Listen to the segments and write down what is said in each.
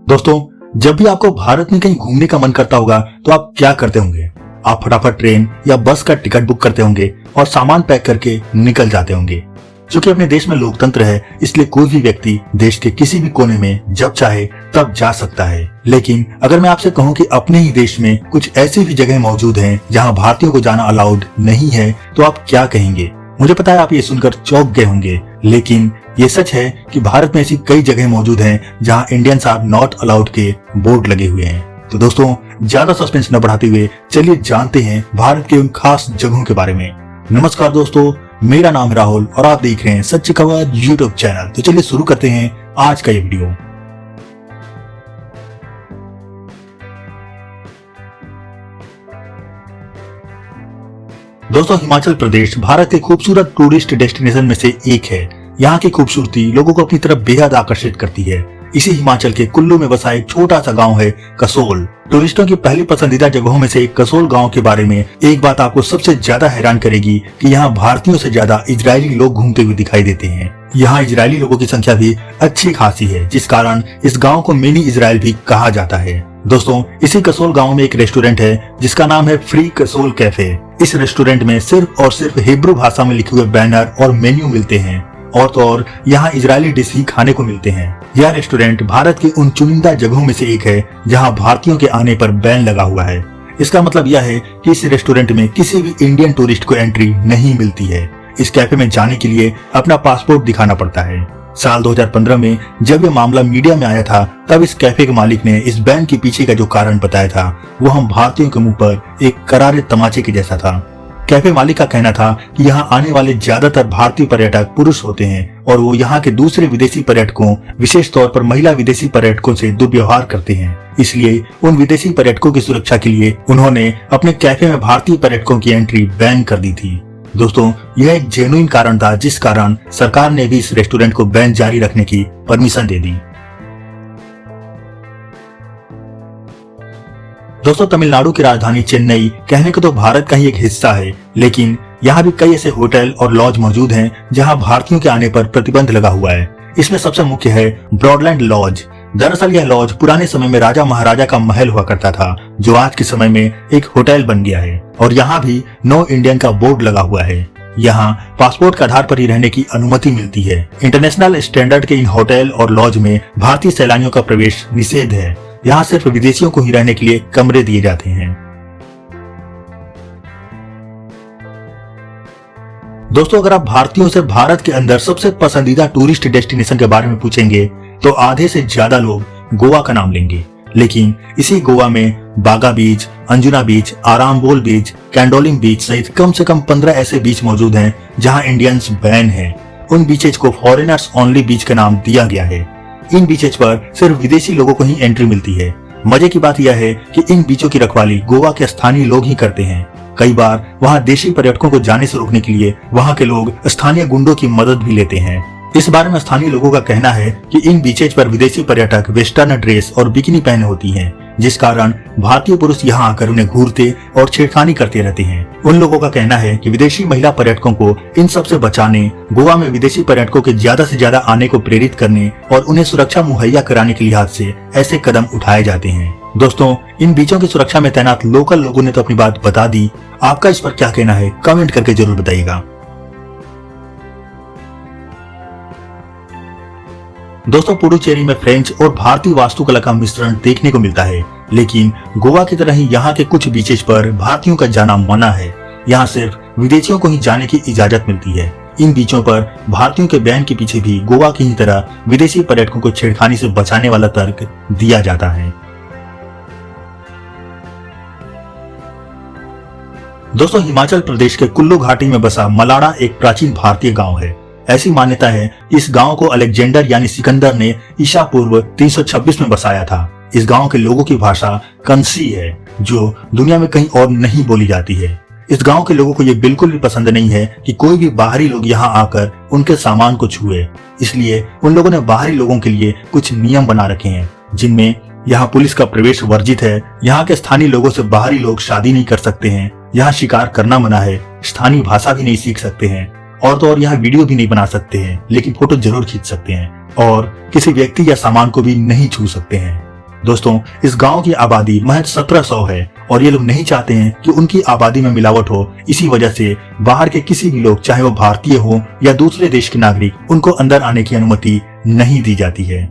दोस्तों, जब भी आपको भारत में कहीं घूमने का मन करता होगा तो आप क्या करते होंगे? आप फटाफट ट्रेन या बस का टिकट बुक करते होंगे और सामान पैक करके निकल जाते होंगे। क्योंकि अपने देश में लोकतंत्र है, इसलिए कोई भी व्यक्ति देश के किसी भी कोने में जब चाहे तब जा सकता है। लेकिन अगर मैं आपसे कहूं कि अपने ही देश में कुछ ऐसी भी जगह मौजूद हैं जहां भारतीयों को जाना अलाउड नहीं है, तो आप क्या कहेंगे? मुझे पता है आप ये सुनकर चौंक गए होंगे, लेकिन ये सच है कि भारत में ऐसी कई जगह मौजूद हैं जहां इंडियंस आर नॉट अलाउड के बोर्ड लगे हुए हैं। तो दोस्तों, ज्यादा सस्पेंस न बढ़ाते हुए चलिए जानते हैं भारत के उन खास जगहों के बारे में। नमस्कार दोस्तों, मेरा नाम है राहुल और आप देख रहे हैं सच्ची खबर यूट्यूब चैनल। तो चलिए शुरू करते हैं आज का ये वीडियो। दोस्तों, हिमाचल प्रदेश भारत के खूबसूरत टूरिस्ट डेस्टिनेशन में से एक है। यहाँ की खूबसूरती लोगों को अपनी तरफ बेहद आकर्षित करती है। इसी हिमाचल के कुल्लू में बसा एक छोटा सा गांव है कसोल। टूरिस्टों की पहली पसंदीदा जगहों में से एक कसोल गांव के बारे में एक बात आपको सबसे ज्यादा हैरान करेगी कि यहाँ भारतीयों से ज्यादा इजरायली लोग घूमते हुए दिखाई देते हैं। यहाँ इजरायली लोगों की संख्या भी अच्छी खासी है, जिस कारण इस गाँव को मिनी इजराइल भी कहा जाता है। दोस्तों, इसी कसोल गांव में एक रेस्टोरेंट है जिसका नाम है फ्री कसोल कैफे। इस रेस्टोरेंट में सिर्फ और सिर्फ हिब्रू भाषा में लिखे हुए बैनर और मेन्यू मिलते हैं और तो और यहाँ इजरायली डिश ही खाने को मिलते हैं। यह रेस्टोरेंट भारत की उन चुनिंदा जगहों में से एक है जहाँ भारतीयों के आने पर बैन लगा हुआ है। इसका मतलब यह है कि इस रेस्टोरेंट में किसी भी इंडियन टूरिस्ट को एंट्री नहीं मिलती है। इस कैफे में जाने के लिए अपना पासपोर्ट दिखाना पड़ता है। साल 2015 में जब ये मामला मीडिया में आया था, तब इस कैफे के मालिक ने इस बैन के पीछे का जो कारण बताया था वो हम भारतीयों के मुंह पर एक करारे तमाचे के जैसा था। कैफे मालिक का कहना था कि यहाँ आने वाले ज्यादातर भारतीय पर्यटक पुरुष होते हैं और वो यहाँ के दूसरे विदेशी पर्यटकों, विशेष तौर पर महिला विदेशी पर्यटकों से दुर्व्यवहार करते हैं। इसलिए उन विदेशी पर्यटकों की सुरक्षा के लिए उन्होंने अपने कैफे में भारतीय पर्यटकों की एंट्री बैन कर दी थी। दोस्तों, यह एक जेन्युइन कारण था जिस कारण सरकार ने भी इस रेस्टोरेंट को बैन जारी रखने की परमिशन दे दी। दोस्तों, तमिलनाडु की राजधानी चेन्नई कहने को तो भारत का ही एक हिस्सा है, लेकिन यहाँ भी कई ऐसे होटल और लॉज मौजूद हैं जहाँ भारतीयों के आने पर प्रतिबंध लगा हुआ है। इसमें सबसे मुख्य है ब्रॉडलैंड लॉज। दरअसल यह लॉज पुराने समय में राजा महाराजा का महल हुआ करता था, जो आज के समय में एक होटल बन गया है और यहाँ भी नो इंडियन का बोर्ड लगा हुआ है। यहाँ पासपोर्ट के आधार पर ही रहने की अनुमति मिलती है। इंटरनेशनल स्टैंडर्ड के इन होटल और लॉज में भारतीय सैलानियों का प्रवेश निषेध है। यहाँ सिर्फ विदेशियों को ही रहने के लिए कमरे दिए जाते हैं। दोस्तों, अगर आप भारतीयों से भारत के अंदर सबसे पसंदीदा टूरिस्ट डेस्टिनेशन के बारे में पूछेंगे तो आधे से ज्यादा लोग गोवा का नाम लेंगे। लेकिन इसी गोवा में बागा बीच, अंजुना बीच, आरामबोल बीच, कैंडोलिम बीच सहित कम से कम 15 ऐसे बीच मौजूद हैं जहां इंडियंस बैन है। उन बीचेज को फॉरेनर्स ओनली बीच का नाम दिया गया है। इन बीचेज पर सिर्फ विदेशी लोगों को ही एंट्री मिलती है। मजे की बात यह है कि इन बीचों की रखवाली गोवा के स्थानीय लोग ही करते हैं। कई बार वहां देशी पर्यटकों को जाने से रोकने के लिए वहां के लोग स्थानीय गुंडों की मदद भी लेते हैं। इस बारे में स्थानीय लोगों का कहना है कि इन बीचेज पर विदेशी पर्यटक वेस्टर्न ड्रेस और बिकिनी पहने होती हैं, जिस कारण भारतीय पुरुष यहाँ आकर उन्हें घूरते और छेड़खानी करते रहते हैं। उन लोगों का कहना है कि विदेशी महिला पर्यटकों को इन सब से बचाने, गोवा में विदेशी पर्यटकों के ज्यादा से ज्यादा आने को प्रेरित करने और उन्हें सुरक्षा मुहैया कराने के लिहाज से ऐसे कदम उठाए जाते हैं। दोस्तों, इन बीचों की सुरक्षा में तैनात लोकल लोगों ने तो अपनी बात बता दी। आपका इस पर क्या कहना है? कमेंट करके जरूर बताइएगा। दोस्तों, पुडुचेरी में फ्रेंच और भारतीय वास्तुकला का मिश्रण देखने को मिलता है, लेकिन गोवा की तरह ही यहाँ के कुछ बीचेज पर भारतीयों का जाना मना है। यहाँ सिर्फ विदेशियों को ही जाने की इजाजत मिलती है। इन बीचों पर भारतीयों के बैन के पीछे भी गोवा की ही तरह विदेशी पर्यटकों को छेड़खानी से बचाने वाला तर्क दिया जाता है। दोस्तों, हिमाचल प्रदेश के कुल्लू घाटी में बसा मलाड़ा एक प्राचीन भारतीय गांव है। ऐसी मान्यता है कि इस गांव को अलेक्जेंडर यानी सिकंदर ने ईसा पूर्व 326 में बसाया था। इस गांव के लोगों की भाषा कंसी है, जो दुनिया में कहीं और नहीं बोली जाती है। इस गांव के लोगों को ये बिल्कुल भी पसंद नहीं है कि कोई भी बाहरी लोग यहाँ आकर उनके सामान को छुए। इसलिए उन लोगों ने बाहरी लोगों के लिए कुछ नियम बना रखे हैं, जिनमें यहाँ पुलिस का प्रवेश वर्जित है। यहाँ के स्थानीय लोगों से बाहरी लोग शादी नहीं कर सकते हैं। यहाँ शिकार करना मना है। स्थानीय भाषा भी नहीं सीख सकते हैं और तो और यहाँ वीडियो भी नहीं बना सकते हैं, लेकिन फोटो जरूर खींच सकते हैं और किसी व्यक्ति या सामान को भी नहीं छू सकते हैं। दोस्तों, इस गांव की आबादी महज 1700 है और ये लोग नहीं चाहते हैं कि उनकी आबादी में मिलावट हो। इसी वजह से बाहर के किसी भी लोग, चाहे वो भारतीय हो या दूसरे देश के नागरिक, उनको अंदर आने की अनुमति नहीं दी जाती है।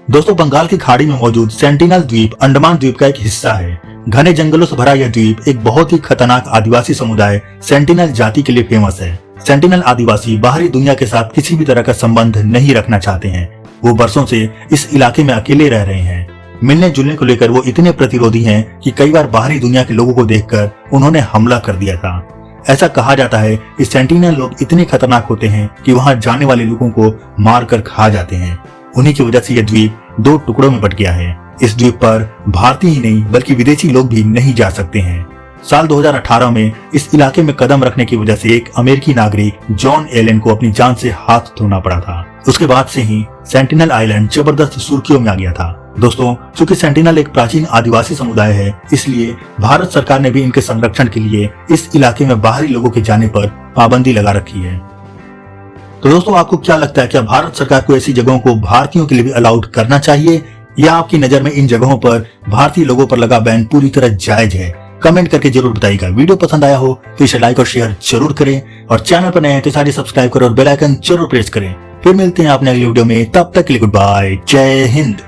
दोस्तों, बंगाल की खाड़ी में मौजूद सेंटिनल द्वीप अंडमान द्वीप का एक हिस्सा है। घने जंगलों से भरा यह द्वीप एक बहुत ही खतरनाक आदिवासी समुदाय सेंटिनल जाति के लिए फेमस है। सेंटिनल आदिवासी बाहरी दुनिया के साथ किसी भी तरह का संबंध नहीं रखना चाहते हैं। वो बरसों से इस इलाके में अकेले रह रहे हैं। मिलने जुलने को लेकर वो इतने प्रतिरोधी हैं कि कई बार बाहरी दुनिया के लोगों को देखकर उन्होंने हमला कर दिया था। ऐसा कहा जाता है कि सेंटिनल लोग इतने खतरनाक होते हैं कि वहां जाने वाले लोगों को मार कर खा जाते हैं। उन्हीं की वजह से यह द्वीप 2 टुकड़ों में बट गया है। इस द्वीप पर भारतीय ही नहीं बल्कि विदेशी लोग भी नहीं जा सकते हैं। साल 2018 में इस इलाके में कदम रखने की वजह से एक अमेरिकी नागरिक जॉन एलन को अपनी जान से हाथ धोना पड़ा था। उसके बाद से ही सेंटिनल आइलैंड जबरदस्त सुर्खियों में आ गया था। दोस्तों, चूंकि सेंटिनल एक प्राचीन आदिवासी समुदाय है, इसलिए भारत सरकार ने भी इनके संरक्षण के लिए इस इलाके में बाहरी लोगों के जाने पर पाबंदी लगा रखी है। तो दोस्तों, आपको क्या लगता है, क्या भारत सरकार को ऐसी जगहों को भारतीयों के लिए भी अलाउड करना चाहिए, या आपकी नजर में इन जगहों पर भारतीय लोगों पर लगा बैन पूरी तरह जायज है? कमेंट करके जरूर बताइएगा। वीडियो पसंद आया हो तो इसे लाइक और शेयर जरूर करें, और चैनल पर नए हैं तो सारे सब्सक्राइब करें और बेल आइकन जरूर प्रेस करें। फिर मिलते हैं अपने अगली वीडियो में, तब तक के लिए गुड बाय, जय हिंद।